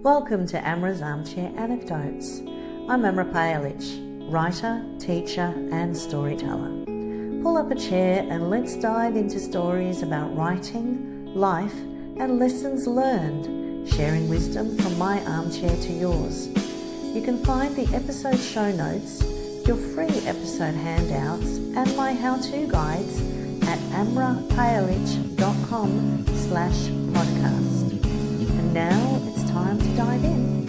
Welcome to Amra's Armchair Anecdotes. I'm Amra Pajalich, writer, teacher and storyteller. Pull up a chair and let's dive into stories about writing, life and lessons learned, sharing wisdom from my armchair to yours. You can find the episode show notes, your free episode handouts and my how-to guides at amrapajalich.com/podcast. And now it's time to dive in.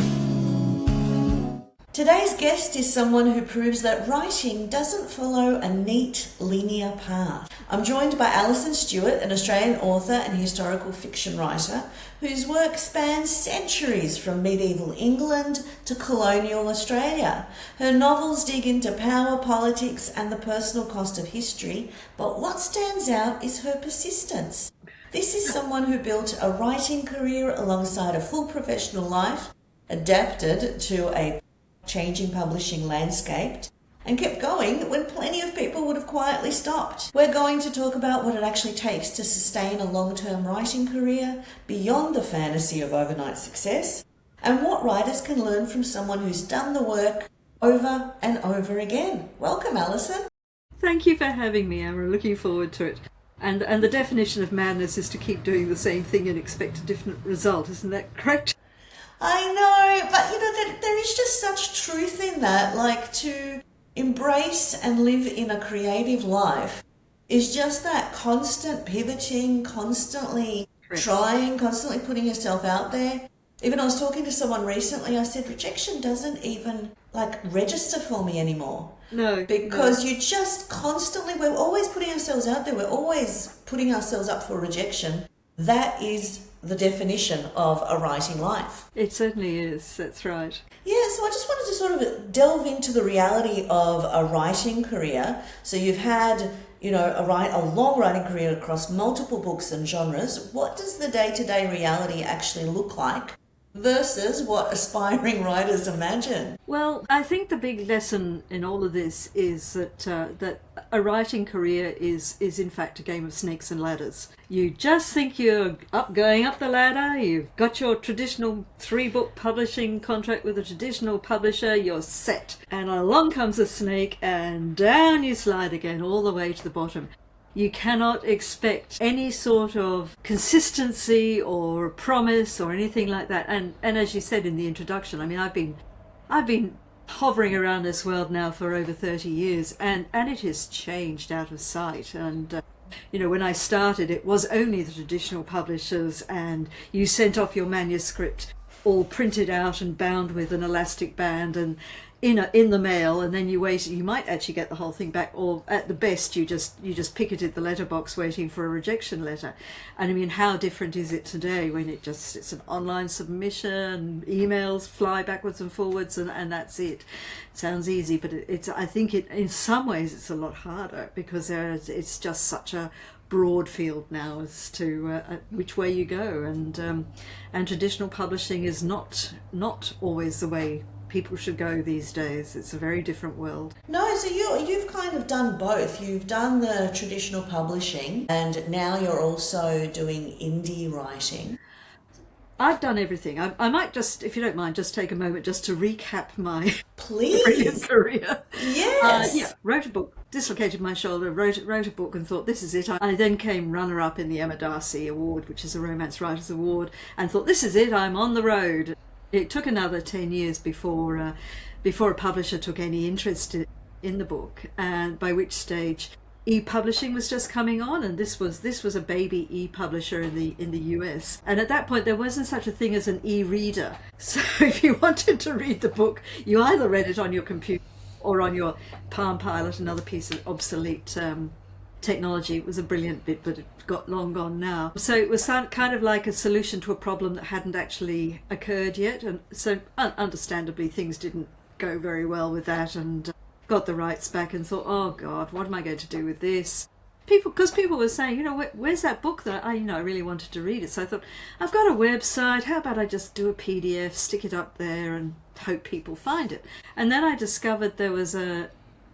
Today's guest is someone who proves that writing doesn't follow a neat, linear path. I'm joined by Alison Stuart, an Australian author and historical fiction writer whose work spans centuries from medieval England to colonial Australia. Her novels dig into power, politics and the personal cost of history, but what stands out is her persistence. This is someone who built a writing career alongside a full professional life, adapted to a changing publishing landscape, and kept going when plenty of people would have quietly stopped. We're going to talk about what it actually takes to sustain a long-term writing career beyond the fantasy of overnight success, and what writers can learn from someone who's done the work over and over again. Welcome, Alison. Thank you for having me, Amra. Looking forward to it. And the definition of madness is to keep doing the same thing and expect a different result. Isn't that correct? I know, but there is just such truth in that. Like, to embrace and live in a creative life is just that constant pivoting, constantly trying, constantly putting yourself out there. Even I was talking to someone recently, I said rejection doesn't even register for me anymore. No. Because you just constantly, we're always putting ourselves out there. We're always putting ourselves up for rejection. That is the definition of a writing life. It certainly is. That's right. Yeah, so I just wanted to sort of delve into the reality of a writing career. So you've had, a long writing career across multiple books and genres. What does the day-to-day reality actually look like versus what aspiring writers imagine? Well, I think the big lesson in all of this is that a writing career is in fact a game of snakes and ladders. You just think you're going up the ladder, you've got your traditional 3-book publishing contract with a traditional publisher, you're set. And along comes a snake and down you slide again all the way to the bottom. You cannot expect any sort of consistency or promise or anything like that. And as you said in the introduction, I mean, I've been hovering around this world now for over 30 years and it has changed out of sight. And when I started, it was only the traditional publishers and you sent off your manuscript all printed out and bound with an elastic band and in the mail, and then you waited. You might actually get the whole thing back, or at the best you just picketed the letterbox waiting for a rejection letter. And I mean, how different is it today when it's an online submission, emails fly backwards and forwards, and that's it. Sounds easy, but I think in some ways it's a lot harder because it's just such a broad field now as to which way you go, and traditional publishing is not always the way people should go these days. It's a very different world. No, so you've kind of done both. You've done the traditional publishing and now you're also doing indie writing. I've done everything. I might just, if you don't mind, just take a moment just to recap my brilliant career. Yes. Wrote a book, dislocated my shoulder, wrote a book and thought, this is it. I then came runner-up in the Emma Darcy Award, which is a Romance Writers Award, and thought, this is it, I'm on the road. It took another 10 years before a publisher took any interest in the book, and by which stage e-publishing was just coming on, and this was a baby e-publisher in the US. And at that point there wasn't such a thing as an e-reader. So if you wanted to read the book, you either read it on your computer or on your Palm Pilot, another piece of obsolete technology. It was a brilliant bit, but it got long gone now. So it was kind of like a solution to a problem that hadn't actually occurred yet, and so understandably things didn't go very well with that, and got the rights back and thought, oh God, what am I going to do with this? Because people were saying, where's that book that I really wanted to read it. So I thought, I've got a website, how about I just do a PDF, stick it up there and hope people find it. And then I discovered there was a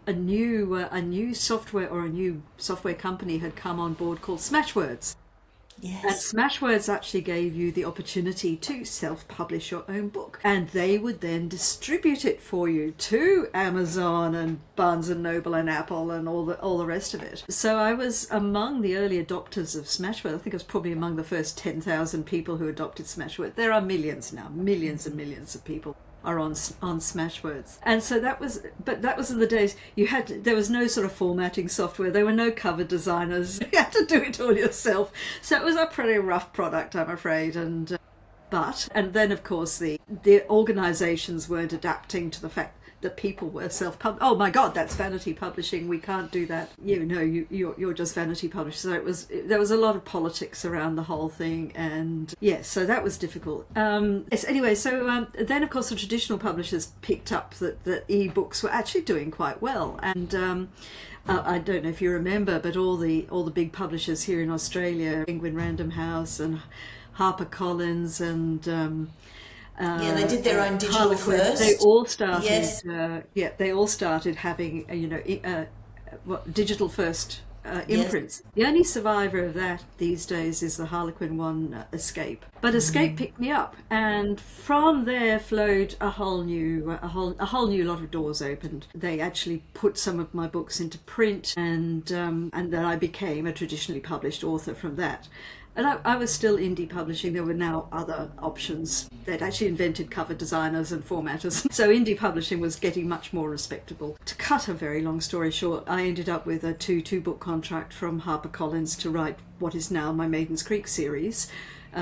new software, or a new software company had come on board called Smashwords. And Yes. Smashwords actually gave you the opportunity to self-publish your own book, and they would then distribute it for you to Amazon and Barnes and Noble and Apple and all the rest of it. So I was among the early adopters of Smashwords. I think I was probably among the first 10,000 people who adopted Smashwords. There are millions now, millions and millions of people are on Smashwords. And so that was in the days there was no sort of formatting software, there were no cover designers, you had to do it all yourself. So it was a pretty rough product, I'm afraid. And then of course the organizations weren't adapting to the fact that people were self-published. Oh my God, that's vanity publishing. We can't do that. You're just vanity published. So there was a lot of politics around the whole thing, and yes, so that was difficult. Yes. Anyway, so then of course the traditional publishers picked up that e-books were actually doing quite well, and I don't know if you remember, but all the big publishers here in Australia, Penguin Random House and HarperCollins and They did their own digital Harlequin, first. they all started. Yes. They all started having digital first imprints. The only survivor of that these days is the Harlequin one, Escape. But Escape picked me up, and from there flowed a whole new lot of doors opened. They actually put some of my books into print, and then I became a traditionally published author from that. And I was still indie publishing. There were now other options. They'd actually invented cover designers and formatters. So indie publishing was getting much more respectable. To cut a very long story short, I ended up with a two-book contract from HarperCollins to write what is now my Maiden's Creek series,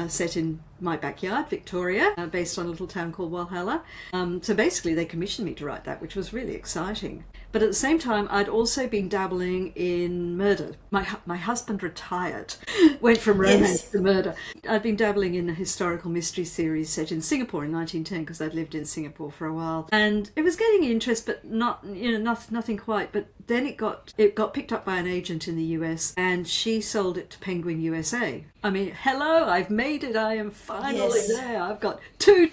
set in my backyard, Victoria, based on a little town called Walhalla. So basically they commissioned me to write that, which was really exciting. But at the same time, I'd also been dabbling in murder. My husband retired, went from romance to murder. I'd been dabbling in a historical mystery series set in Singapore in 1910, because I'd lived in Singapore for a while. And it was getting interest, but nothing quite. But then it got picked up by an agent in the US, and she sold it to Penguin USA. I mean, hello, I've made it. I am finally there. I've got two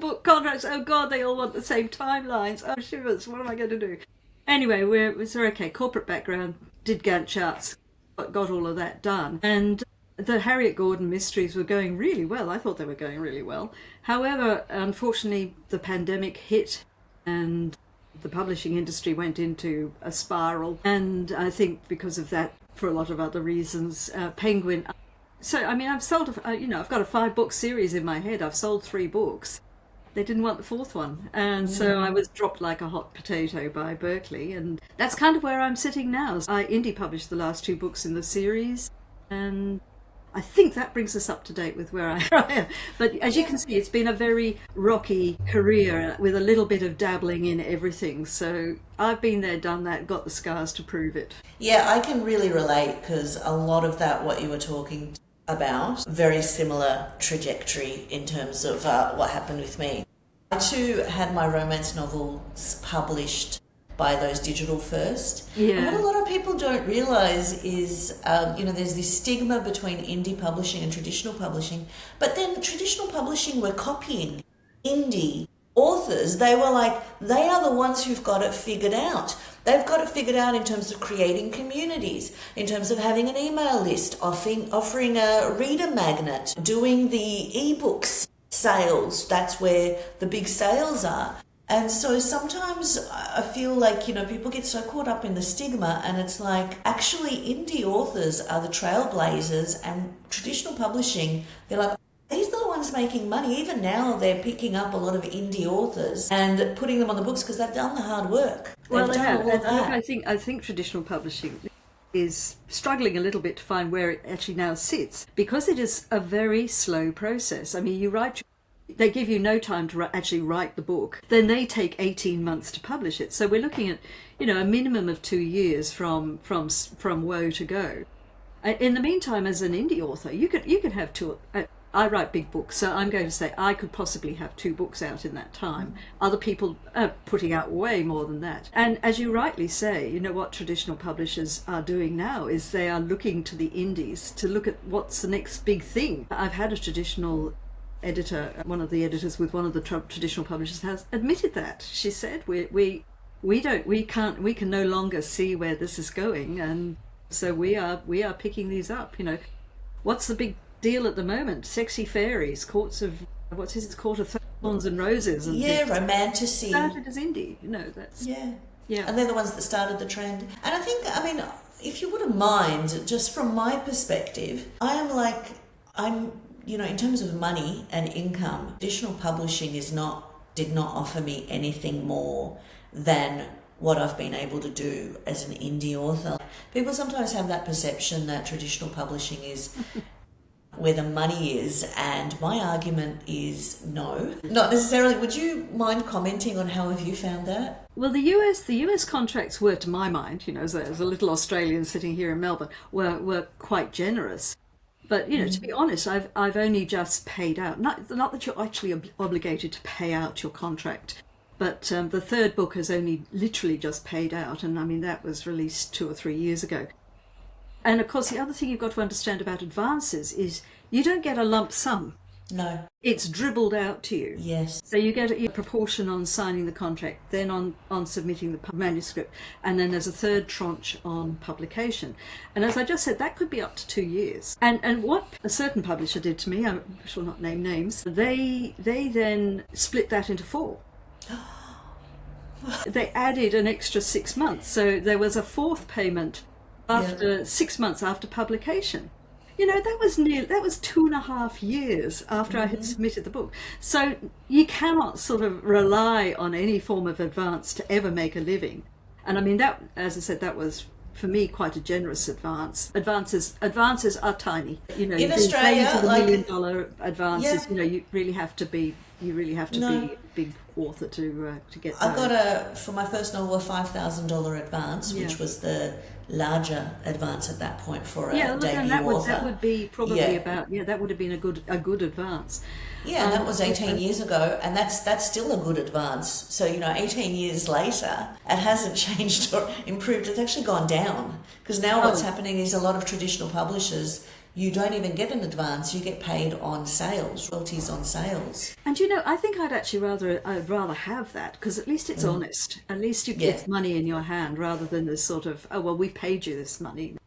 book contracts. Oh God, they all want the same timelines. Oh shivers, what am I going to do? Anyway, we're okay. Corporate background, did Gantt charts, got all of that done. And the Harriet Gordon mysteries were going really well. I thought they were going really well. However, unfortunately, the pandemic hit and the publishing industry went into a spiral. And I think because of that, for a lot of other reasons, Penguin... So, I mean, I've sold, I've got a 5-book series in my head. I've sold 3 books. They didn't want the 4th one. And so I was dropped like a hot potato by Berkeley. And that's kind of where I'm sitting now. I indie published the last 2 books in the series. And I think that brings us up to date with where I am. But as you can see, it's been a very rocky career with a little bit of dabbling in everything. So I've been there, done that, got the scars to prove it. Yeah, I can really relate, because a lot of that, what you were talking about, very similar trajectory in terms of what happened with me. I too had my romance novels published by those digital first. Yeah. And what a lot of people don't realise is, there's this stigma between indie publishing and traditional publishing, but then traditional publishing were copying indie authors. They were like, they are the ones who've got it figured out. They've got it figured out in terms of creating communities, in terms of having an email list, offering a reader magnet, doing the ebooks sales. That's where the big sales are. And so sometimes I feel like, people get so caught up in the stigma, and it's like, actually indie authors are the trailblazers, and traditional publishing, they're like, these are the ones making money. Even now they're picking up a lot of indie authors and putting them on the books because they've done the hard work. Well, they have. All of that. I think traditional publishing is struggling a little bit to find where it actually now sits, because it is a very slow process. I mean, they give you no time to actually write the book. Then they take 18 months to publish it. So we're looking at, a minimum of 2 years from woe to go. In the meantime, as an indie author, you could have 2. I write big books, so I'm going to say I could possibly have 2 books out in that time. Other people are putting out way more than that. And as you rightly say, what traditional publishers are doing now is they are looking to the indies to look at what's the next big thing. I've had a traditional editor, one of the editors with one of the traditional publishers has admitted that. She said, we can no longer see where this is going, and so we are picking these up. what's the big deal at the moment? Sexy fairies, courts of, it's Court of Thorns and Roses. And yeah, things. romantasy. Started as indie, that's... Yeah. Yeah. And they're the ones that started the trend. And I think, I mean, if you wouldn't mind, just from my perspective, I'm, in terms of money and income, traditional publishing did not offer me anything more than what I've been able to do as an indie author. People sometimes have that perception that traditional publishing is where the money is, and my argument is no, not necessarily. Would you mind commenting on how have you found that? Well, the US contracts were, to my mind, as a little Australian sitting here in Melbourne, were quite generous. But to be honest, I've only just paid out. Not that you're actually obligated to pay out your contract, but the third book has only literally just paid out, and I mean that was released 2 or 3 years ago. And of course, the other thing you've got to understand about advances is you don't get a lump sum. No. It's dribbled out to you. Yes. So you get a proportion on signing the contract, then on submitting the manuscript, and then there's a third tranche on publication. And as I just said, that could be up to 2 years. And what a certain publisher did to me, I shall not name names, they then split that into 4. They added an extra 6 months. So there was a 4th payment after 6 months after publication. That was 2.5 years after I had submitted the book. So you cannot sort of rely on any form of advance to ever make a living. And I mean, that, as I said, that was, for me, quite a generous advance. Advances are tiny. In Australia, $1 million advances, you really have to be a big author to get that. I got for my first novel, a $5,000 advance, which was the larger advance at that point for a debut author. That would be probably about that would have been a good advance. Yeah, and that was 18 years ago, and that's still a good advance. So 18 years later, it hasn't changed or improved. It's actually gone down, because now what's happening is a lot of traditional publishers, you don't even get an advance, you get paid on sales, royalties on sales. And I think I'd rather have that, because at least it's honest. At least you get money in your hand, rather than this sort of, oh, well, we paid you this money.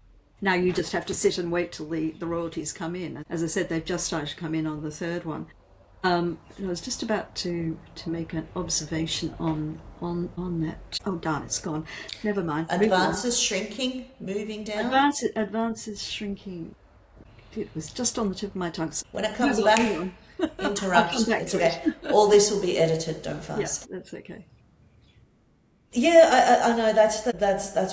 Now you just have to sit and wait till the royalties come in. As I said, they've just started to come in on the third one. I was just about to make an observation on that. Oh, darn, it's gone. Never mind. Advances shrinking, moving down? Advances shrinking. It was just on the tip of my tongue. When it comes back, interrupt. It's okay. All this will be edited. Don't fuss. Yes, that's okay. Yeah, I know. That's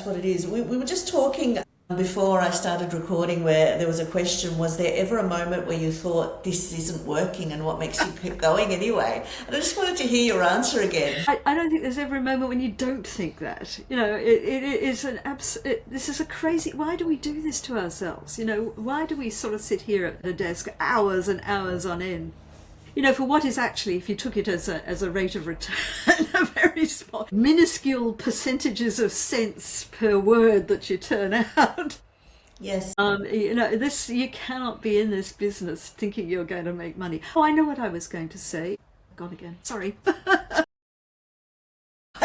what it is. We were just talking before I started recording, where there was a question: was there ever a moment where you thought this isn't working, and what makes you keep going anyway? And I just wanted to hear your answer again. I don't think there's ever a moment when you don't think that. It is this is a crazy. Why do we do this to ourselves? Why do we sort of sit here at the desk hours and hours on end? For what is actually, if you took it as a rate of return, a very small, minuscule percentages of cents per word that you turn out. Yes. This, you cannot be in this business thinking you're going to make money. Oh, I know what I was going to say. Gone again. Sorry. I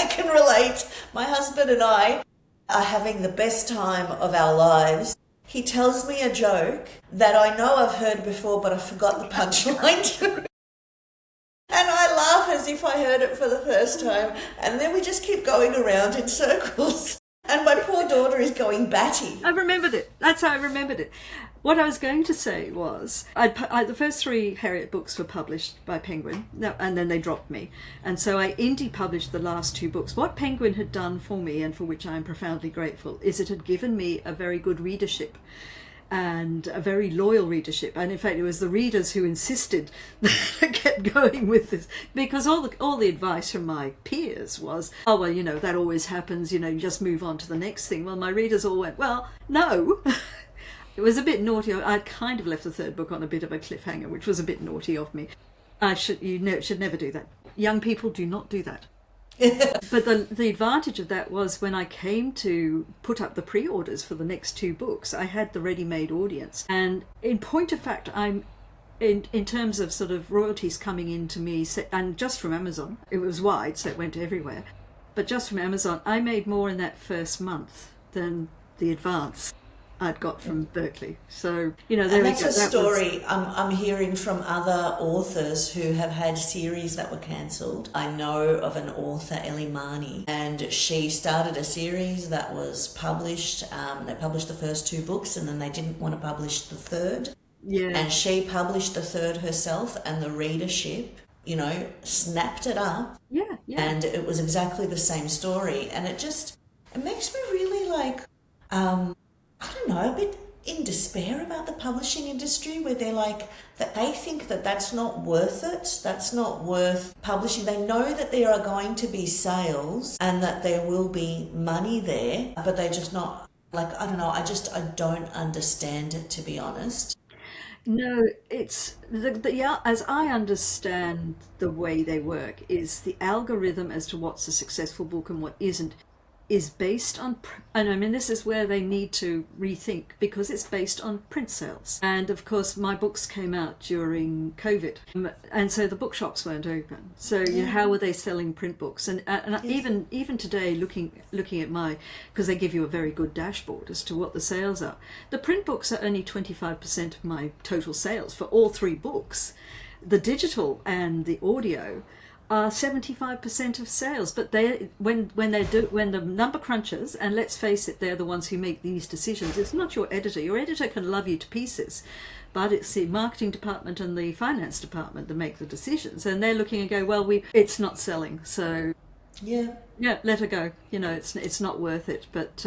can relate. My husband and I are having the best time of our lives. He tells me a joke that I know I've heard before, but I forgot the punchline. And I laugh as if I heard it for the first time. And then we just keep going around in circles. And my poor daughter is going batty. I remembered it. That's how I remembered it. What I was going to say was, the first 3 Harriet books were published by Penguin, and then they dropped me. And so I indie published the last 2 books. What Penguin had done for me, and for which I am profoundly grateful, is it had given me a very good readership. And a very loyal readership, and in fact it was the readers who insisted that I kept going with this, because all the advice from my peers was, oh well, that always happens, you just move on to the next thing. Well, my readers all went, well, no. It was a bit naughty. I'd kind of left the third book on a bit of a cliffhanger, which was a bit naughty of me. Should never do that. Young people do not do that. But the advantage of that was, when I came to put up the pre-orders for the next 2 books, I had the ready-made audience. And in point of fact, I'm in terms of sort of royalties coming in to me, and just from Amazon, it was wide, so it went everywhere. But just from Amazon, I made more in that first month than the advance. I'd got from Berkeley. So, you know, there And we that's go. a That story I'm hearing from other authors who have had series that were cancelled. I know of an author, Ellie Marnie, and she started a series that was published. They published the first 2 books and then they didn't want to publish the third. Yeah. And she published the third herself, and the readership, you know, snapped it up. Yeah, yeah. And it was exactly the same story. And it makes me really like, I don't know, a bit in despair about the publishing industry, where they're like, that they think that that's not worth it, that's not worth publishing. They know that there are going to be sales and that there will be money there, but they're just not, like, I don't know, I don't understand it, to be honest. No, it's yeah, as I understand the way they work, is the algorithm as to what's a successful book and what isn't is based on, and I mean, this is where they need to rethink, because it's based on print sales. And of course, my books came out during COVID, and so the bookshops weren't open. So you know, how were they selling print books? And Yes. even today, looking at my, because they give you a very good dashboard as to what the sales are. The print books are only 25% of my total sales for all 3 books. The digital and the audio are 75% of sales, but they when the number crunches, and let's face it, they're the ones who make these decisions. It's not your editor. Your editor can love you to pieces, but it's the marketing department and the finance department that make the decisions, and they're looking and go, well, it's not selling, so Yeah. yeah, let her go. You know, it's not worth it. But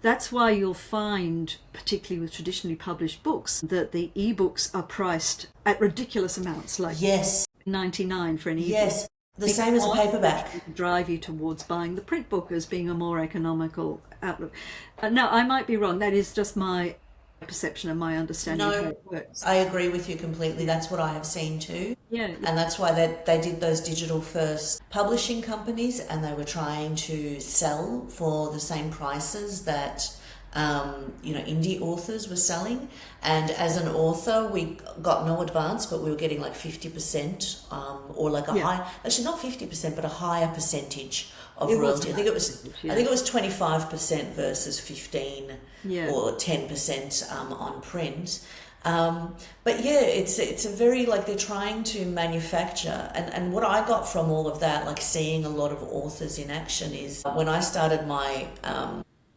that's why you'll find, particularly with traditionally published books, that the ebooks are priced at ridiculous amounts, like Yes. 99 for an ebook. Yes. The same as a paperback. Drive you towards buying the print book as being a more economical outlook. Now, I might be wrong. That is just my perception and my understanding of how No, it works. I agree with you completely. That's what I have seen too. Yeah, And that's why they did those digital first publishing companies, and they were trying to sell for the same prices that you know, indie authors were selling. And as an author, we got no advance, but we were getting like 50%, or like a Yeah. high, actually not 50%, but a higher percentage of It was royalty. a I think it was, higher percentage, I think it was 25% versus 15 Yeah. or 10% on print. But yeah, it's a very, like, they're trying to manufacture, and what I got from all of that, like seeing a lot of authors in action, is when I started my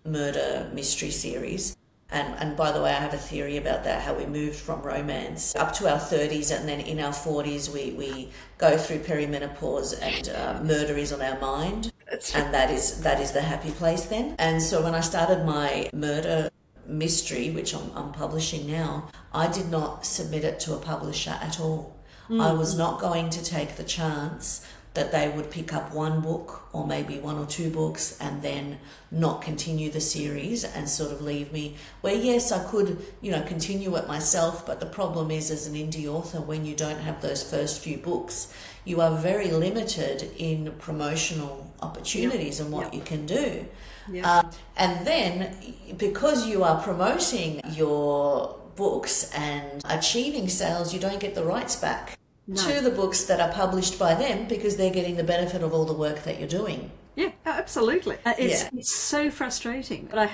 murder mystery series. And by the way, I have a theory about that, how we moved from romance up to our 30s, and then in our 40s we go through perimenopause, and murder is on our mind. And that is the happy place then. And so when I started my murder mystery, which I'm publishing now, I did not submit it to a publisher at all. I was not going to take the chance that they would pick up 1 book or maybe 1 or 2 books and then not continue the series and sort of leave me where, yes, I could, you know, continue it myself. But the problem is, as an indie author, when you don't have those first few books, you are very limited in promotional opportunities and what you can do. And then, because you are promoting your books and achieving sales, you don't get the rights back to the books that are published by them, because they're getting the benefit of all the work that you're doing. Yeah, absolutely. It's so frustrating. But I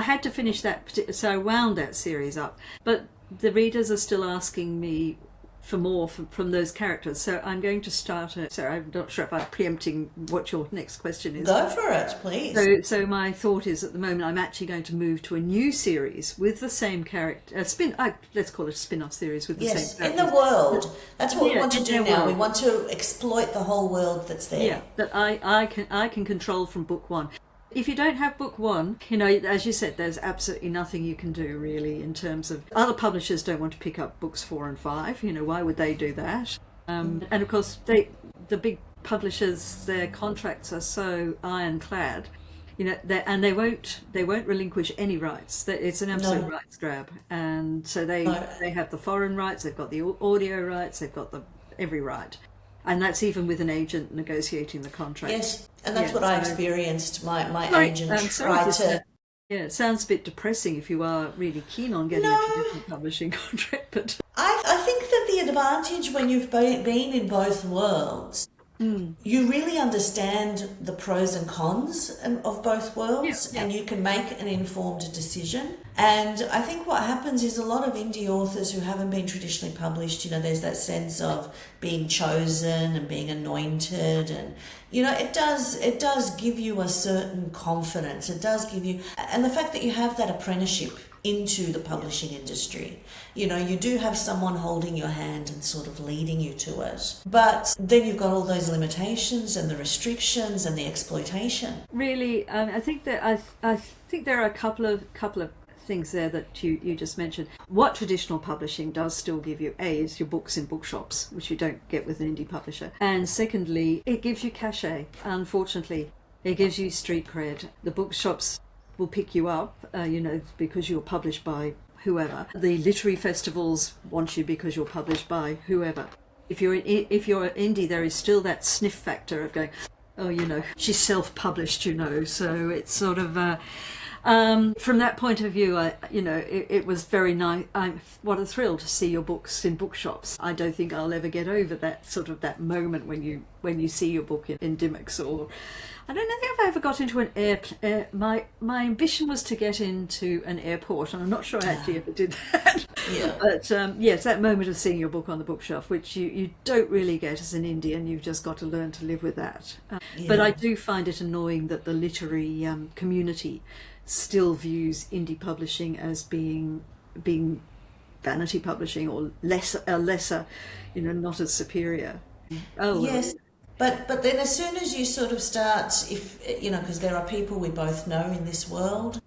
had to finish that, so I wound that series up. But the readers are still asking me for more from those characters. So I'm going to start it. So I'm not sure if I'm preempting what your next question is. Go for it, please. So my thought is, at the moment, I'm actually going to move to a new series with the same character, let's call it a spin-off series with the same Yes, characters. in the world. That's what we want to in do their now. world. We want to exploit the whole world that's there. Yeah, that I can control from book 1. If you don't have book 1, you know, as you said, there's absolutely nothing you can do really in terms of, other publishers don't want to pick up books 4 and 5. You know, why would they do that? And of course, the big publishers, their contracts are so ironclad, you know, they won't relinquish any rights. It's an absolute rights grab, and so they have the foreign rights, they've got the audio rights, they've got every right. And that's even with an agent negotiating the contract. Yes, and that's what I experienced. My agent sorry tried to... Yeah, it sounds a bit depressing if you are really keen on getting a traditional publishing contract. But I think that the advantage when you've been in both worlds you really understand the pros and cons of both worlds, and you can make an informed decision. And I think what happens is a lot of indie authors who haven't been traditionally published, there's that sense of being chosen and being anointed, and it does give you a certain confidence. It does give you, and the fact that you have that apprenticeship into the publishing industry. You do have someone holding your hand and sort of leading you to it. But then you've got all those limitations and the restrictions and the exploitation. Really, I think that I think there are a couple of things there that you just mentioned. What traditional publishing does still give you, A, is your books in bookshops, which you don't get with an indie publisher. And secondly, it gives you cachet, unfortunately. It gives you street cred. The bookshops will pick you up, because you're published by whoever. The literary festivals want you because you're published by whoever. If you're indie, there is still that sniff factor of going, oh, she's self-published, so it's sort of from that point of view, it was very nice. What a thrill to see your books in bookshops. I don't think I'll ever get over that moment when you see your book in Dimmicks, or I don't know if I ever got into an my ambition was to get into an airport, and I'm not sure I actually ever did that. Yeah. But yes, that moment of seeing your book on the bookshelf, which you don't really get as an indie, and you've just got to learn to live with that. But I do find it annoying that the literary community still views indie publishing as being vanity publishing, or lesser, not as superior. Oh yes. But then as soon as you sort of start, because there are people we both know in this world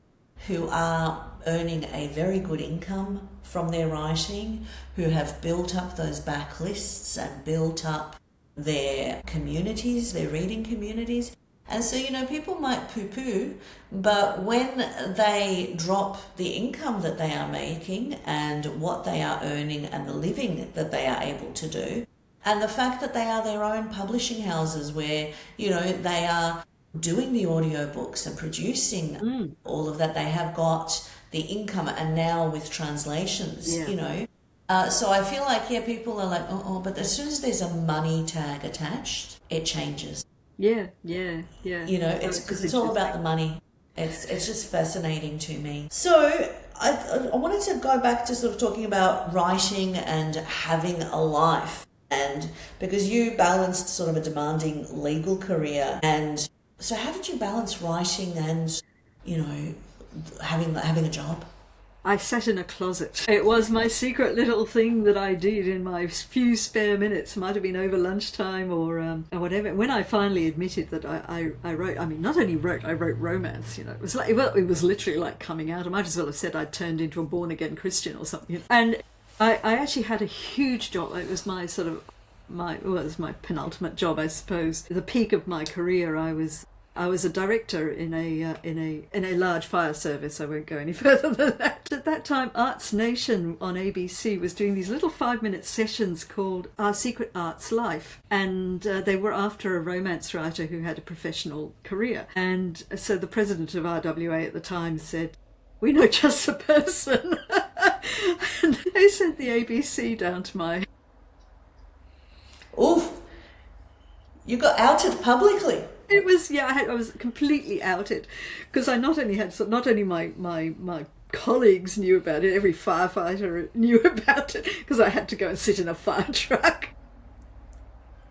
who are earning a very good income from their writing, who have built up those backlists and built up their communities, their reading communities. And so, people might poo-poo, but when they drop the income that they are making and what they are earning and the living that they are able to do, and the fact that they are their own publishing houses where, they are doing the audiobooks and producing all of that, they have got the income, and now with translations, So I feel like, people are like, but as soon as there's a money tag attached, it changes. Yeah. It's all about the money. It's just fascinating to me. So I wanted to go back to sort of talking about writing and having a life, and because you balanced sort of a demanding legal career, and so how did you balance writing and having a job? I sat in a closet. It was my secret little thing that I did in my few spare minutes. Might have been over lunchtime or whatever. When I finally admitted that I wrote, not only wrote, I wrote romance. It was like, it was literally like coming out. I might as well have said I'd turned into a born-again Christian or something. And I actually had a huge job. It was my it was my penultimate job, I suppose. The peak of my career, I was a director in a large fire service. I won't go any further than that. At that time, Arts Nation on ABC was doing these little 5-minute sessions called Our Secret Arts Life, and they were after a romance writer who had a professional career. And so the president of RWA at the time said, "We know just the person." And they sent the ABC down to my... Oof! You got outed publicly. It was, I was completely outed, because I not only my colleagues knew about it, every firefighter knew about it, because I had to go and sit in a fire truck.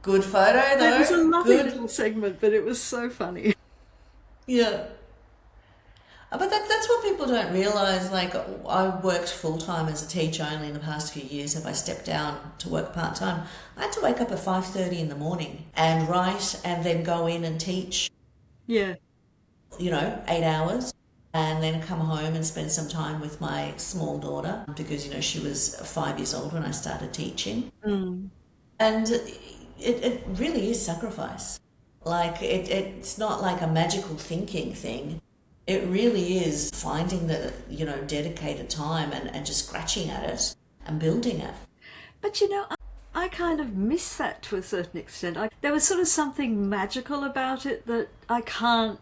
Good photo though. It was a lovely little segment, but it was so funny. Yeah. But that's what people don't realise. Like, I worked full-time as a teacher only in the past few years. If I stepped down to work part-time, I had to wake up at 5:30 in the morning and write and then go in and teach. Yeah. 8 hours, and then come home and spend some time with my small daughter, because, she was 5 years old when I started teaching. And it really is sacrifice. Like, it's not like a magical thinking thing. It really is finding the, dedicated time and just scratching at it and building it. But, I kind of miss that to a certain extent. There was sort of something magical about it that I can't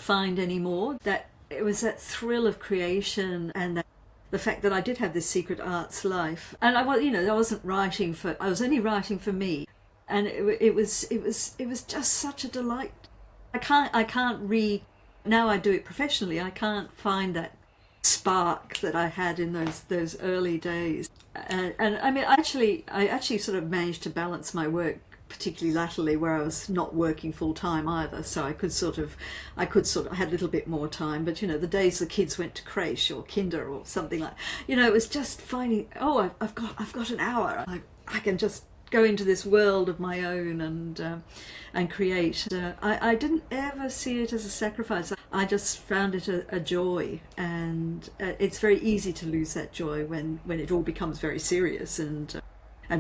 find anymore. That it was that thrill of creation, and the fact that I did have this secret arts life. And I wasn't writing I was only writing for me. and it was just such a delight. Now I do it professionally. I can't find that spark that I had in those early days. And I mean, I actually sort of managed to balance my work, particularly latterly, where I was not working full time either. So I had a little bit more time. But the days the kids went to creche or kinder or something like, it was just finding, I've got an hour. I can just go into this world of my own and create. I didn't ever see it as a sacrifice. I just found it a joy, and it's very easy to lose that joy when it all becomes very serious and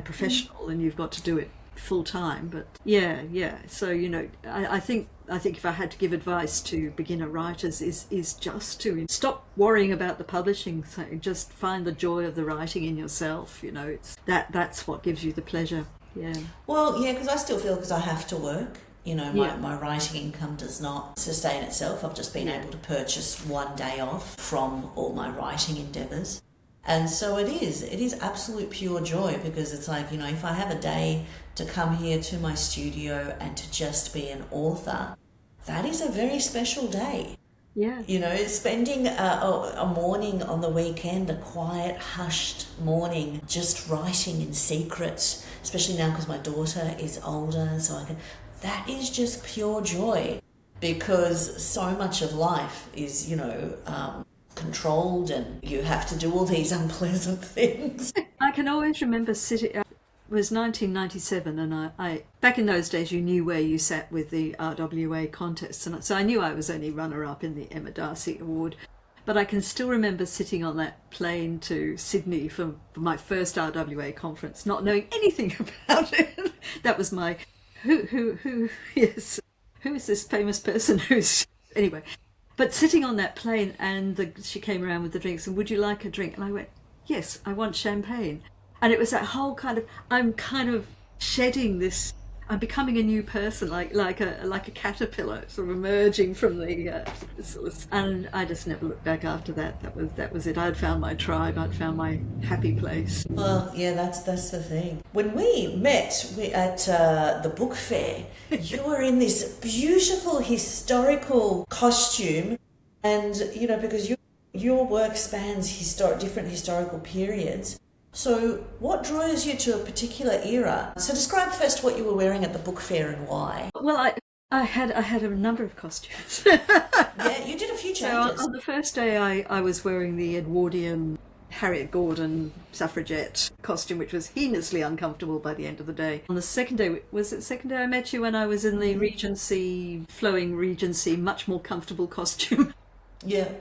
professional, and you've got to do it full time. But yeah. So I think if I had to give advice to beginner writers, is just to stop worrying about the publishing. So just find the joy of the writing in yourself. It's that's what gives you the pleasure. Yeah. Well, yeah, because I still feel, because I have to work. My writing income does not sustain itself. I've just been able to purchase one day off from all my writing endeavours. And so it is absolute pure joy, because it's like, if I have a day to come here to my studio and to just be an author, that is a very special day. Yeah. Spending a morning on the weekend, a quiet, hushed morning, just writing in secret, especially now because my daughter is older, so that is just pure joy, because so much of life is, controlled, and you have to do all these unpleasant things. I can always remember sitting. It was 1997, and I back in those days, you knew where you sat with the RWA contests, and so I knew I was only runner-up in the Emma Darcy Award. But I can still remember sitting on that plane to Sydney for my first RWA conference, not knowing anything about it. That was my yes, who is this famous person who's anyway. But sitting on that plane, and she came around with the drinks, and would you like a drink? And I went, yes, I want champagne. And it was that whole I'm kind of shedding this. I'm becoming a new person, like a caterpillar, sort of emerging from the and I just never looked back after that. That was it. I'd found my tribe. I'd found my happy place. Well, yeah, that's the thing. When we met at the book fair, you were in this beautiful historical costume, and because your work spans different historical periods. So what draws you to a particular era? So describe first what you were wearing at the book fair and why. Well, I had a number of costumes. Yeah, you did a few changes. So on the first day I was wearing the Edwardian Harriet Gordon suffragette costume, which was heinously uncomfortable by the end of the day. On the second day, was it the second day I met you, when I was in the flowing Regency, much more comfortable costume? Yeah.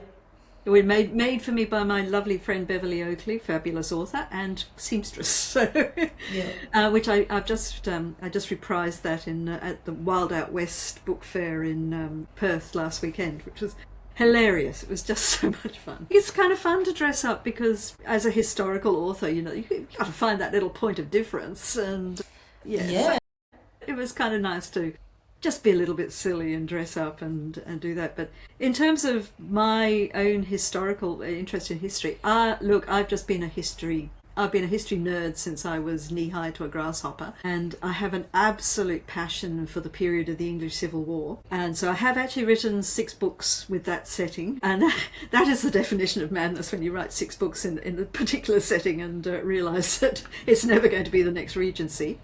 It was made for me by my lovely friend Beverly Oakley, fabulous author and seamstress. So, which I've just reprised that at the Wild Out West book fair in Perth last weekend, which was hilarious. It was just so much fun. It's kind of fun to dress up, because as a historical author, you've got to find that little point of difference, and yeah. It was kind of nice to just be a little bit silly and dress up and do that. But in terms of my own historical interest in history, look, I've been a history nerd since I was knee-high to a grasshopper, and I have an absolute passion for the period of the English Civil War. And so I have actually written 6 books with that setting, and that is the definition of madness, when you write 6 books in a particular setting and realise that it's never going to be the next Regency.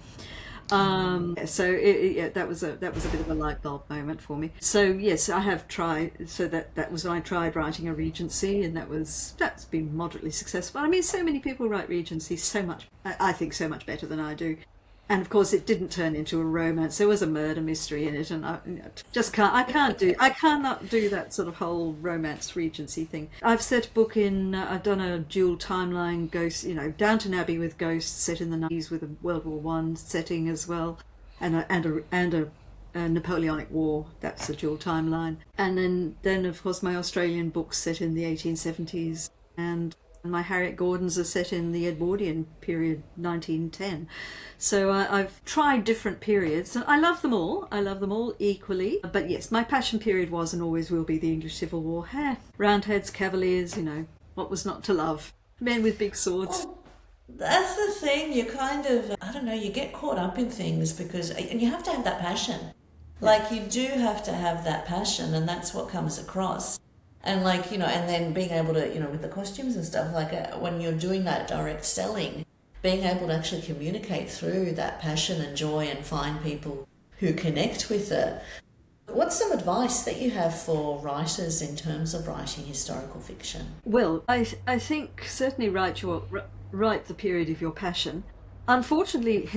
So that was a bit of a light bulb moment for me. So yes, I have tried. So that was when I tried writing a Regency, and that's been moderately successful. I mean, so many people write Regency so much. I think so much better than I do. And of course, it didn't turn into a romance. There was a murder mystery in it, and I cannot do that sort of whole romance Regency thing. I've set a book I've done a dual timeline ghost, Downton Abbey with ghosts set in the 90s with a World War One setting as well, and a Napoleonic War. That's a dual timeline. And then of course my Australian books set in the 1870s, and my Harriet Gordons are set in the Edwardian period, 1910. So I've tried different periods, and I love them all. I love them all equally. But yes, my passion period was and always will be the English Civil War. Roundheads, Cavaliers, what was not to love? Men with big swords. That's the thing. You kind of, I don't know, you get caught up in things because, and you have to have that passion. Like, you do have to have that passion, and that's what comes across. And, like, and then being able to, with the costumes and stuff, like when you're doing that direct selling, being able to actually communicate through that passion and joy and find people who connect with it. What's some advice that you have for writers in terms of writing historical fiction? Well, I think certainly write the period of your passion. Unfortunately,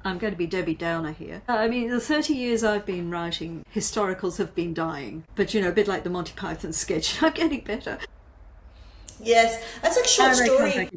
I'm going to be Debbie Downer here. I mean, the 30 years I've been writing, historicals have been dying. But, a bit like the Monty Python sketch, I'm getting better. Yes, that's like short story.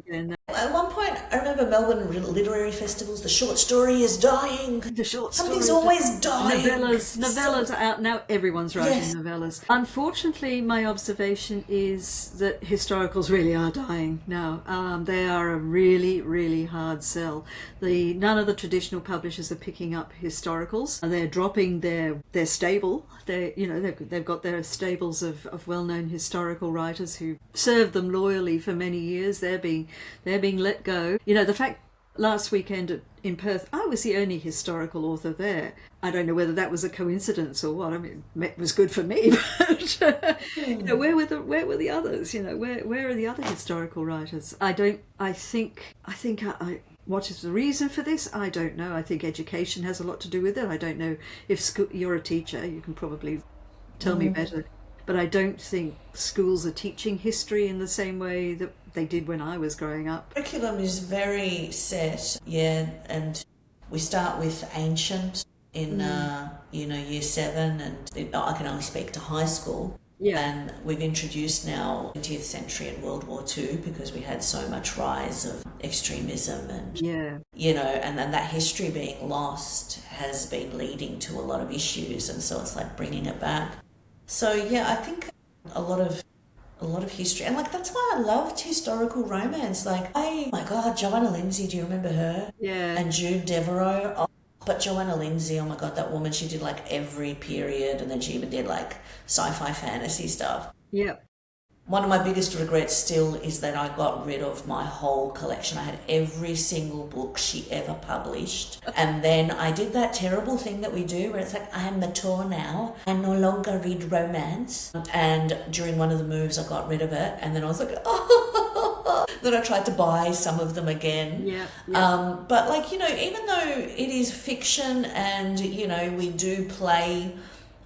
At one point, I remember Melbourne literary festivals. The short story is dying. The short Something's always dying. Novellas are out now. Everyone's writing novellas. Unfortunately, my observation is that historicals really are dying now. They are a really, really hard sell. None of the traditional publishers are picking up historicals. They're dropping their stable. They've got their stables of well-known historical writers who served them loyally for many years. They're being let go. The fact last weekend in Perth, I was the only historical author there. I don't know whether that was a coincidence or what. I mean, it was good for me, but where were the others? Where are the other historical writers? What is the reason for this? I don't know. I think education has a lot to do with it. I don't know if you're a teacher. You can probably tell me better. But I don't think schools are teaching history in the same way that they did when I was growing up. Curriculum is very set, and we start with ancient in year 7, and I can only speak to high school. Yeah. And we've introduced now 20th century and World War II because we had so much rise of extremism and, and then that history being lost has been leading to a lot of issues, and so it's like bringing it back. So I think a lot of history, and like that's why I loved historical romance. Like, oh my God, Joanna Lindsay, do you remember her? Yeah. And Jude Devereux. Oh, but Joanna Lindsay, oh my God, that woman, she did like every period, and then she even did like sci-fi fantasy stuff. Yeah. One of my biggest regrets still is that I got rid of my whole collection. I had every single book she ever published. And then I did that terrible thing that we do where it's like, I am mature now. I no longer read romance. And during one of the moves, I got rid of it. And then I was like, oh. Then I tried to buy some of them again. Yeah. But like, even though it is fiction and, we do play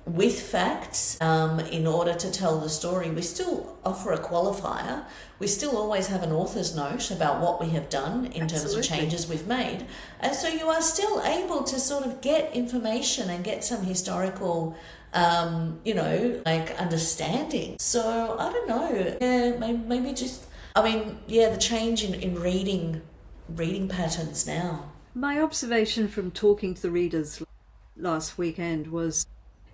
with facts in order to tell the story, we still offer a qualifier. We still always have an author's note about what we have done in terms of changes we've made. And so you are still able to sort of get information and get some historical, understanding. So I don't know. Maybe just, the change in reading patterns now. My observation from talking to the readers last weekend was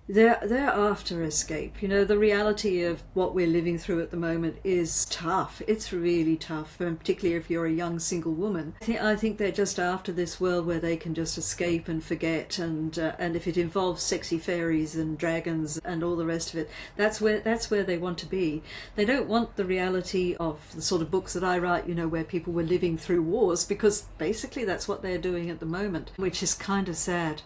they're after escape. The reality of what we're living through at the moment is tough. It's really tough, and particularly if you're a young single woman. I think they're just after this world where they can just escape and forget, and if it involves sexy fairies and dragons and all the rest of it, that's where they want to be. They don't want the reality of the sort of books that I write, where people were living through wars, because basically that's what they're doing at the moment, which is kind of sad.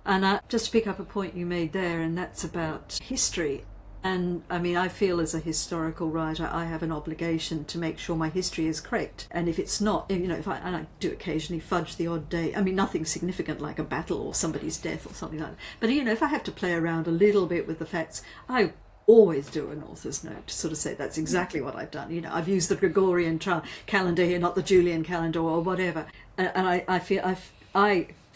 And just to pick up a point you made there, and that's about history. And I feel as a historical writer, I have an obligation to make sure my history is correct. And if it's not, and I do occasionally fudge the odd day. Nothing significant like a battle or somebody's death or something like that. But, if I have to play around a little bit with the facts, I always do an author's note to sort of say that's exactly what I've done. I've used the Gregorian calendar here, not the Julian calendar or whatever. And I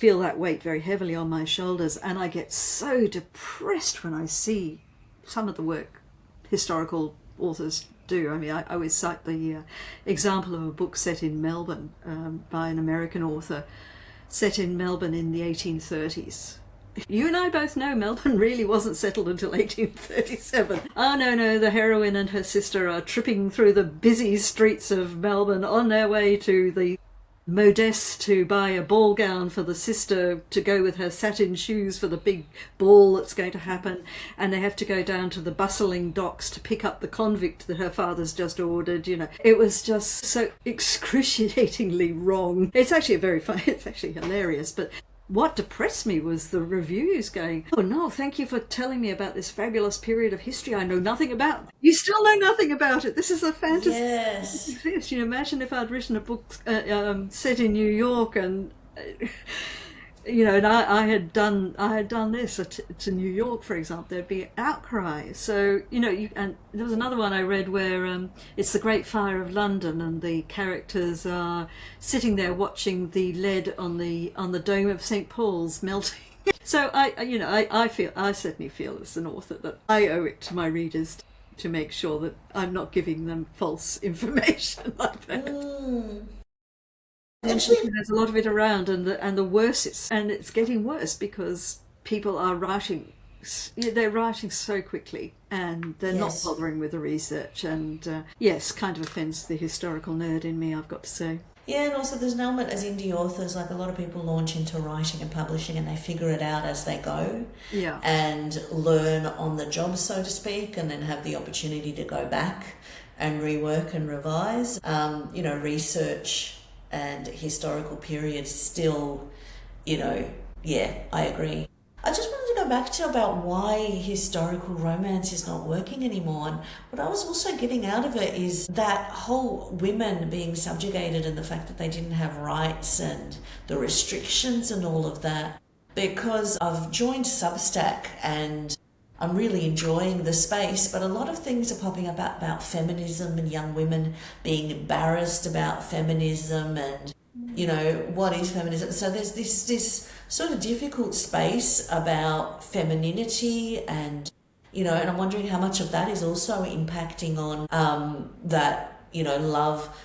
feel that weight very heavily on my shoulders, and I get so depressed when I see some of the work historical authors do. I always cite the example of a book set in Melbourne by an American author, set in Melbourne in the 1830s. You and I both know Melbourne really wasn't settled until 1837. Oh no, the heroine and her sister are tripping through the busy streets of Melbourne on their way to the modest to buy a ball gown for the sister to go with her satin shoes for the big ball that's going to happen, and they have to go down to the bustling docks to pick up the convict that her father's just ordered. It was just so excruciatingly wrong. It's actually it's actually hilarious, but what depressed me was the reviews going, "Oh no, thank you for telling me about this fabulous period of history I know nothing about." You still know nothing about it. This is a fantasy. Yes. It exists. Imagine if I'd written a book set in New York, and and I had done this to New York, for example, there'd be outcry. So and there was another one I read where it's the Great Fire of London, and the characters are sitting there watching the lead on the dome of St. Paul's melting. So I certainly feel as an author that I owe it to my readers to make sure that I'm not giving them false information like that. Actually, there's a lot of it around, and the worse it's getting worse because people are writing. They're writing so quickly, and they're not bothering with the research. And kind of offends the historical nerd in me, I've got to say. Yeah, and also there's an element as indie authors, like a lot of people launch into writing and publishing and they figure it out as they go. Yeah. And learn on the job, so to speak, and then have the opportunity to go back and rework and revise. Research and historical periods still, I agree. I just wanted to go back to about why historical romance is not working anymore. And what I was also getting out of it is that whole women being subjugated and the fact that they didn't have rights and the restrictions and all of that. Because I've joined Substack and I'm really enjoying the space, but a lot of things are popping up about feminism and young women being embarrassed about feminism and, what is feminism? So there's this sort of difficult space about femininity and, and I'm wondering how much of that is also impacting on that, love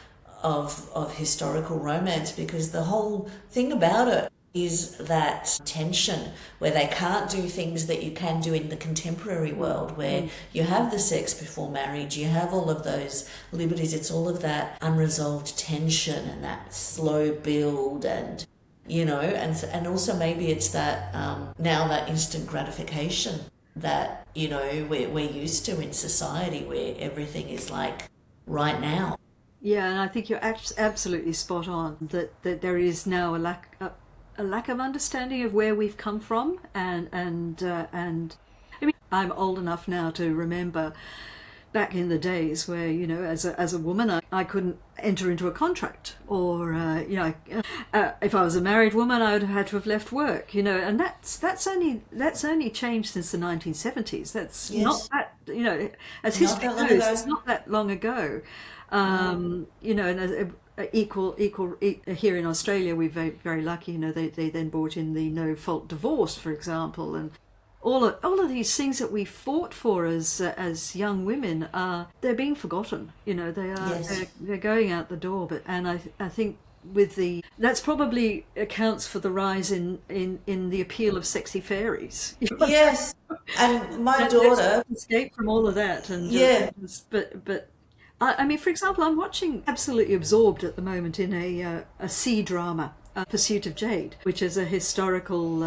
of historical romance, because the whole thing about it is that tension where they can't do things that you can do in the contemporary world, where you have the sex before marriage, you have all of those liberties. It's all of that unresolved tension and that slow build, and and also maybe it's that now that instant gratification that we're used to in society, where everything is like right now. Yeah, and I think you're absolutely spot on that there is now a lack of understanding of where we've come from, and I mean, I'm old enough now to remember back in the days where as a woman I couldn't enter into a contract, or if I was a married woman I would have had to have left work, and that's only changed since the 1970s. That's not that as history goes, it's not that long ago. And equal here in Australia we're very, very lucky. They then brought in the no fault divorce, for example, and all of these things that we fought for as young women they're being forgotten. They're going out the door. But I think that's probably accounts for the rise in the appeal of sexy fairies. Yes, and my daughter escape from all of that, and but I mean, for example, I'm watching, absolutely absorbed at the moment in a sea drama, Pursuit of Jade, which is a historical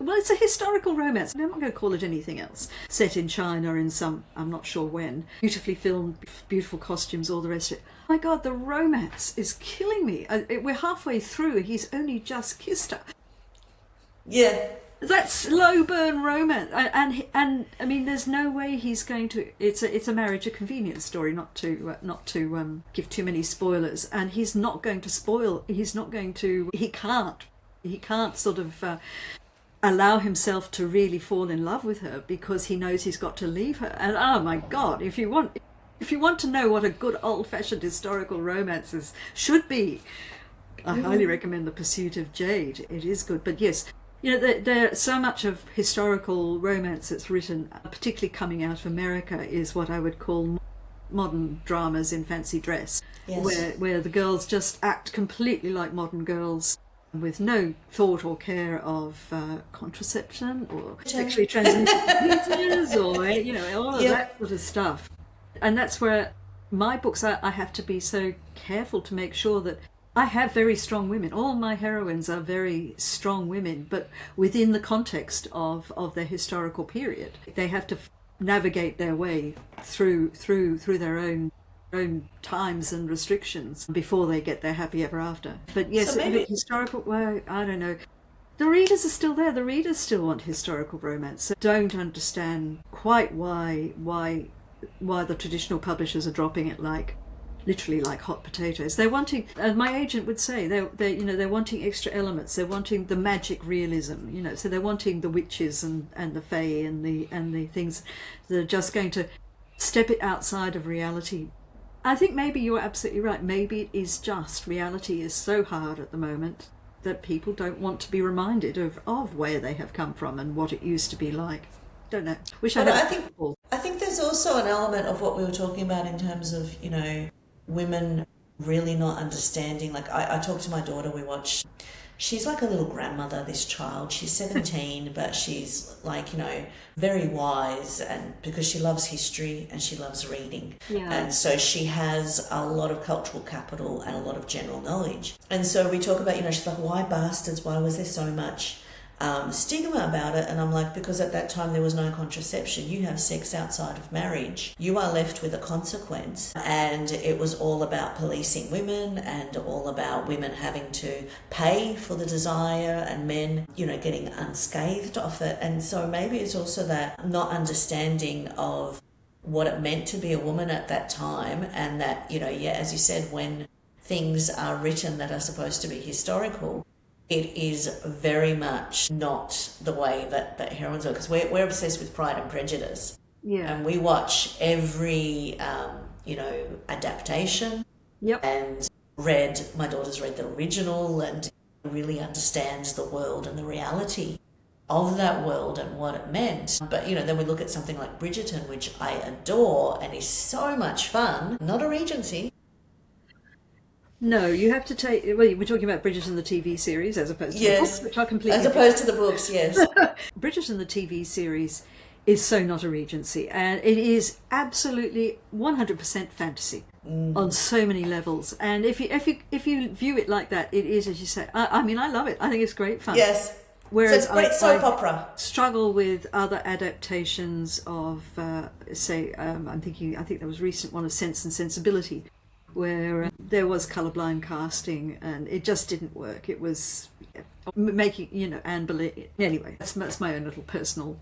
it's a historical romance. I'm not going to call it anything else. Set in China in I'm not sure when. Beautifully filmed, beautiful costumes, all the rest of it. My God, the romance is killing me. We're halfway through. He's only just kissed her. Yeah. That slow burn romance, and I mean, there's no way he's going to. It's a marriage of convenience story. Not to give too many spoilers, and he's not going to spoil. He's not going to. He can't sort of allow himself to really fall in love with her, because he knows he's got to leave her. And oh my God, if you want to know what a good old-fashioned historical romance should be, I highly recommend The Pursuit of Jade. It is good, but yes. There's so much of historical romance that's written, particularly coming out of America, is what I would call modern dramas in fancy dress, where the girls just act completely like modern girls, with no thought or care of contraception or sexually transmitted diseases or all of that sort of stuff. And that's where my books, I have to be so careful to make sure that I have very strong women. All my heroines are very strong women, but within the context of their historical period. They have to navigate their way through their own times and restrictions before they get their happy ever after. But yes, So maybe historical, well, I don't know. The readers are still there. The readers still want historical romance. So don't understand quite why the traditional publishers are dropping it literally like hot potatoes. They're wanting, my agent would say, they're wanting extra elements. They're wanting the magic realism, so they're wanting the witches and the fae and the things that are just going to step it outside of reality. I think maybe you're absolutely right. Maybe it is just reality is so hard at the moment that people don't want to be reminded of where they have come from and what it used to be like. Don't know. I think there's also an element of what we were talking about in terms of, women really not understanding. Like I talked to my daughter, she's like a little grandmother, this child. She's 17, but she's like, very wise, and because she loves history and she loves reading. Yeah. And so she has a lot of cultural capital and a lot of general knowledge. And so we talk about, she's like, why bastards? Why was there so much stigma about it? And I'm like, because at that time there was no contraception. You have sex outside of marriage, you are left with a consequence. And it was all about policing women and all about women having to pay for the desire and men, getting unscathed off it. And so maybe it's also that not understanding of what it meant to be a woman at that time, and that, as you said, when things are written that are supposed to be historical, it is very much not the way that heroines are, because we're obsessed with Pride and Prejudice. Yeah. And we watch every, adaptation. Yep. And my daughter's read the original and really understands the world and the reality of that world and what it meant. But, then we look at something like Bridgerton, which I adore and is so much fun. Not a Regency. No, you have to take. Well, we're talking about Bridgerton the TV series as opposed to the books, which are completely as opposed to the books. Yes, Bridgerton the TV series is so not a Regency, and it is absolutely 100% fantasy on so many levels. And if you view it like that, it is, as you say. I mean, I love it. I think it's great fun. Yes. Whereas so it's great soap opera. Struggle with other adaptations of, I think there was a recent one of Sense and Sensibility, where there was colourblind casting and it just didn't work. It was making, Anne Boleyn. Anyway, that's my own little personal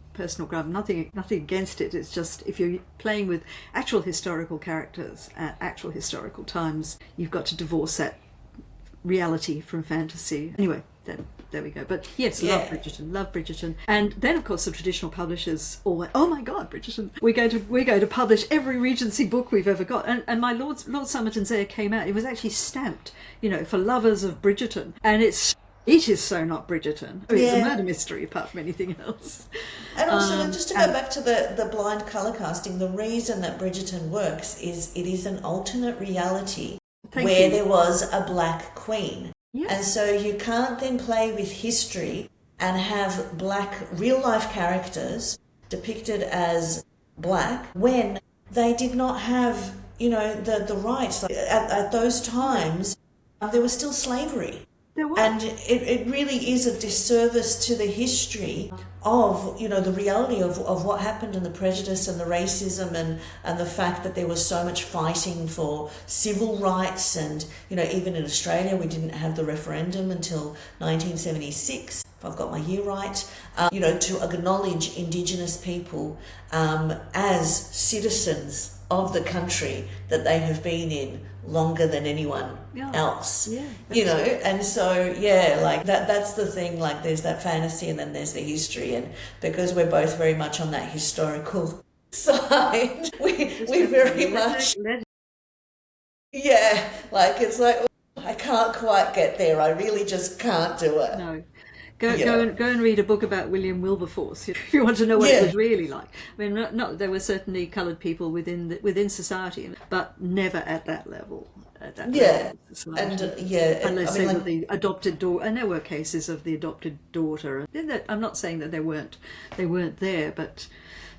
grab. Nothing against it. It's just if you're playing with actual historical characters at actual historical times, you've got to divorce that reality from fantasy. Anyway, there we go. But yes, love Bridgerton. And then of course the traditional publishers all went, oh my God, Bridgerton, we're going to publish every Regency book we've ever got. And my Lord Somerton's Heir came out. It was actually stamped, for lovers of Bridgerton. And it is so not Bridgerton. I mean, it's a murder mystery apart from anything else. And also, just to go back to the blind colour casting, the reason that Bridgerton works is it is an alternate reality where there was a black queen. Yeah. And so you can't then play with history and have black real-life characters depicted as black when they did not have, the rights. Like, at those times, there was still slavery. And it really is a disservice to the history of, the reality of what happened and the prejudice and the racism and the fact that there was so much fighting for civil rights. And, even in Australia, we didn't have the referendum until 1976, if I've got my year right, to acknowledge Indigenous people as citizens of the country that they have been in longer than anyone else. And so that's the thing. Like, there's that fantasy and then there's the history, and because we're both very much on that historical side, we very much it's like, oh, I can't quite get there. I really just can't do it. No. Go and read a book about William Wilberforce if you want to know what it was really like. I mean, not there were certainly coloured people within society, but never at that level. Level of society. Unless they were the adopted daughter, and there were cases of the adopted daughter. I'm not saying that they weren't there, but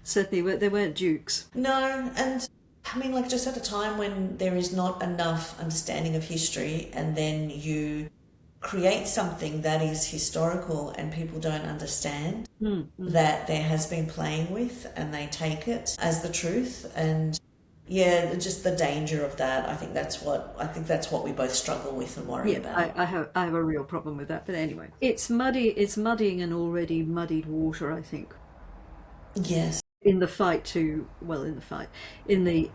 certainly they weren't dukes. No, and I mean, like just at a time when there is not enough understanding of history, and then you create something that is historical and people don't understand that there has been playing with, and they take it as the truth. And yeah, just the danger of that. I think that's what we both struggle with and worry Yeah, about. I have a real problem with that. But anyway, it's muddy. It's muddying an already muddied water, I think, Yes. in the fight to, well, in the fight, in the,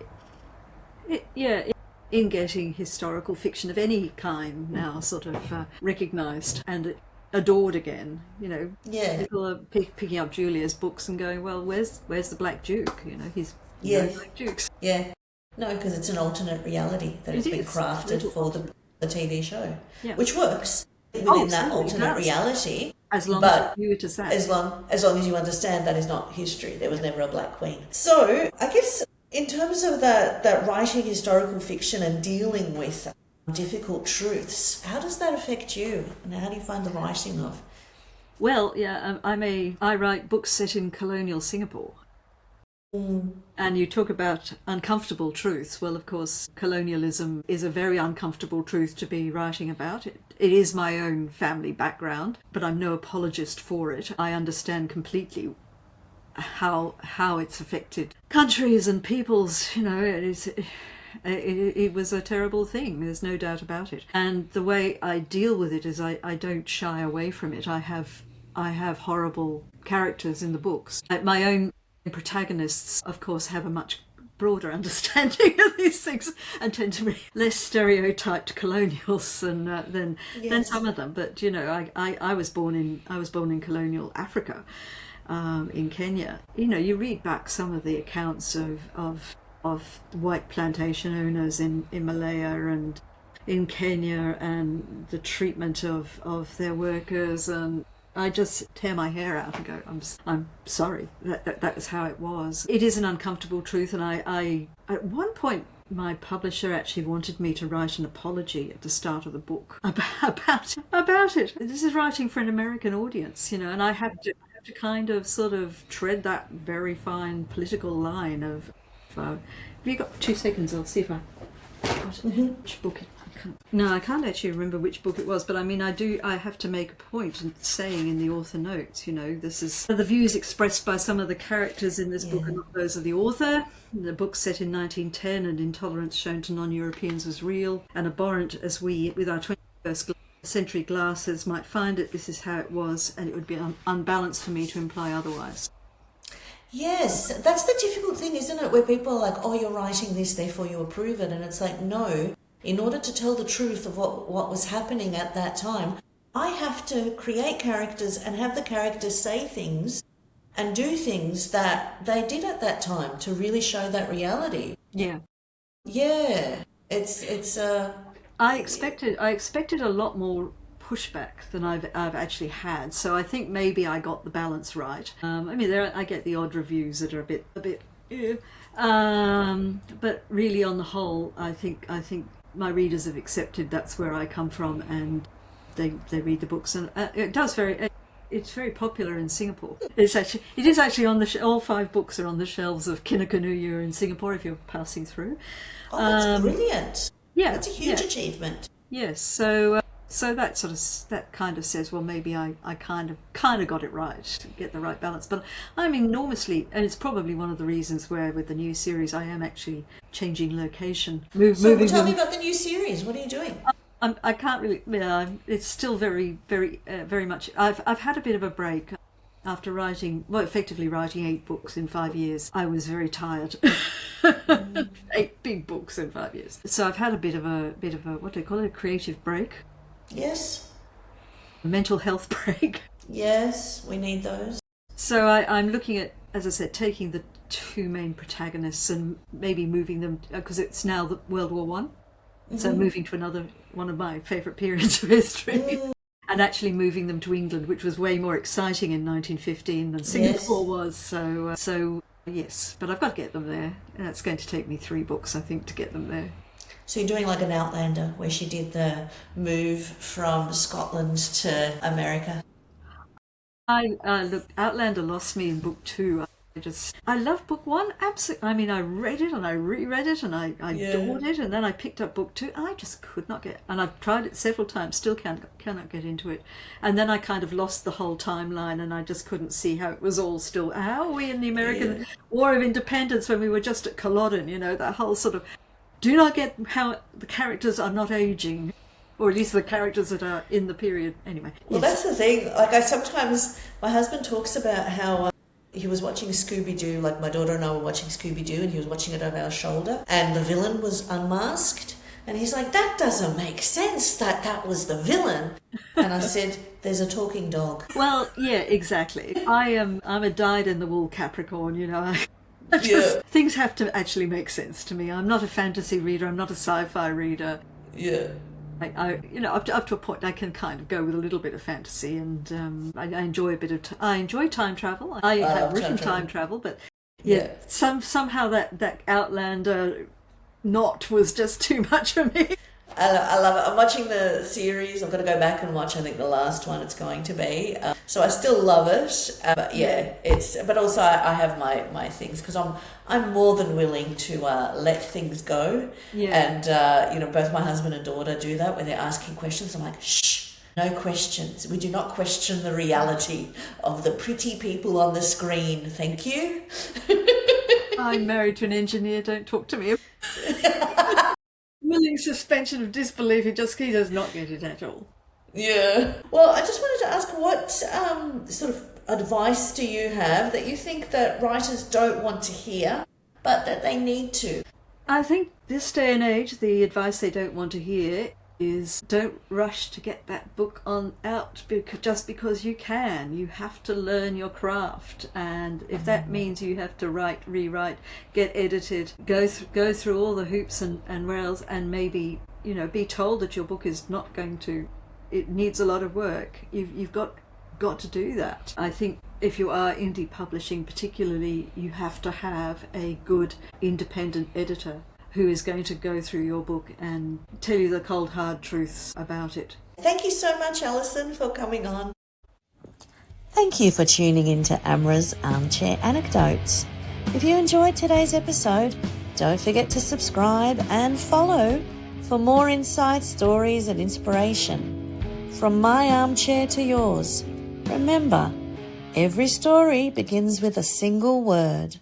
yeah, in getting historical fiction of any kind now sort of recognised and adored again. You know, Yeah. people are picking up Julia's books and going, well, where's the Black Duke? You know, he's no Yeah. Black Dukes. Yeah. No, because it's an alternate reality that has It been is. It's a crafted little for the TV show, Yeah. which works Oh, within that absolutely, it alternate does. reality. As long as you But view it as that. as long as you understand that is not history, there was never a black queen. So I guess in terms of that writing historical fiction and dealing with difficult truths, how does that affect you? And how do you find the writing of? Well, yeah, I write books set in colonial Singapore. And you talk about uncomfortable truths. Well, of course, colonialism is a very uncomfortable truth to be writing about. It is my own family background, but I'm no apologist for it. I understand completely how it's affected countries and peoples. You know, it was a terrible thing. There's no doubt about it. And the way I deal with it is I don't shy away from it. I have horrible characters in the books. My own protagonists, of course, have a much broader understanding of these things and tend to be less stereotyped colonials than some of them. But you know, I was born in colonial Africa, in Kenya. You know, you read back some of the accounts of white plantation owners in Malaya and in Kenya, and the treatment of their workers, and I just tear my hair out and go, I'm sorry, that was how it was. It is an uncomfortable truth, and I at one point my publisher actually wanted me to write an apology at the start of the book about it. This is writing for an American audience, you know, and I have to kind of sort of tread that very fine political line of. Have you got 2 seconds? I'll see if which book I can't actually remember which book it was, but I mean, I have to make a point in saying in the author notes, you know, this is the views expressed by some of the characters in this book are not those of the author. The book's set in 1910, and intolerance shown to non-Europeans was real and abhorrent as we, with our 21st century glasses, might find it. This is how it was, and it would be unbalanced for me to imply otherwise. Yes, that's the difficult thing, isn't it? Where people are like, oh, you're writing this, therefore you approve it. And it's like, no, in order to tell the truth of what was happening at that time, I have to create characters and have the characters say things and do things that they did at that time to really show that reality. Yeah. Yeah, I expected a lot more pushback than I've actually had, so I think maybe I got the balance right. I mean, I get the odd reviews that are a bit, but really on the whole, I think my readers have accepted that's where I come from, and they read the books, and it's very popular in Singapore. It is actually on all 5 books are on the shelves of Kinokuniya in Singapore if you're passing through. oh, that's brilliant. Yeah, That's a huge achievement. yes. So that kind of says, well, maybe I kind of got it right to get the right balance. But I'm enormously, and it's probably one of the reasons where with the new series I am actually changing location. So tell me about the new series. What are you doing? I can't really. It's still very, very, very much. I've had a bit of a break after effectively writing 8 books in 5 years. I was very tired. 8 big books in 5 years. So I've had a bit of a what do they call it? A creative break. Yes. A mental health break. Yes, we need those. So I'm looking at, as I said, taking the 2 main protagonists and maybe moving them, because it's now the World War One. So moving to another one of my favourite periods of history, and actually moving them to England, which was way more exciting in 1915 than Singapore was. So yes, but I've got to get them there, and it's going to take me 3 books, I think, to get them there. So you're doing like an Outlander, where she did the move from Scotland to America. Look, Outlander lost me in book 2. I loved book one, absolutely. I mean, I read it and I reread it and I adored it, and then I picked up book two. I just could not get, and I've tried it several times, still cannot get into it. And then I kind of lost the whole timeline, and I just couldn't see how it was all still. How are we in the American War of Independence when we were just at Culloden? You know, that whole sort of, do not get how the characters are not aging. Or at least the characters that are in the period. Anyway. Well, that's the thing. Like, my husband talks about how he was watching Scooby-Doo, like my daughter and I were watching Scooby-Doo, and he was watching it over our shoulder, and the villain was unmasked. And he's like, that doesn't make sense, that was the villain. And I said, there's a talking dog. Well, yeah, exactly. I'm a dyed-in-the-wool Capricorn, you know. Things have to actually make sense to me. I'm not a fantasy reader. I'm not a sci-fi reader. Yeah. Up to a point, I can kind of go with a little bit of fantasy, and I enjoy a bit of. I enjoy time travel. I have written time travel, but somehow that Outlander knot was just too much for me. I love it. I'm watching the series. I'm going to go back and watch, I think, the last one it's going to be. So I still love it. But also I have my things, because I'm more than willing to let things go. Yeah. And, both my husband and daughter do that when they're asking questions. I'm like, shh, no questions. We do not question the reality of the pretty people on the screen. Thank you. I'm married to an engineer. Don't talk to me. Willing suspension of disbelief. He does not get it at all. Yeah. Well, I just wanted to ask, what sort of advice do you have that you think that writers don't want to hear, but that they need to? I think this day and age, the advice they don't want to hear is don't rush to get that book out just because you can. You have to learn your craft, and if that means you have to write, rewrite, get edited, go through all the hoops and rails, and maybe be told that your book is not going to, it needs a lot of work. You've got to do that. I think if you are indie publishing particularly, you have to have a good independent editor who is going to go through your book and tell you the cold hard truths about it. Thank you so much, Alison, for coming on. Thank you for tuning in to Amra's Armchair Anecdotes. If you enjoyed today's episode, don't forget to subscribe and follow for more insights, stories and inspiration. From my armchair to yours, remember, every story begins with a single word.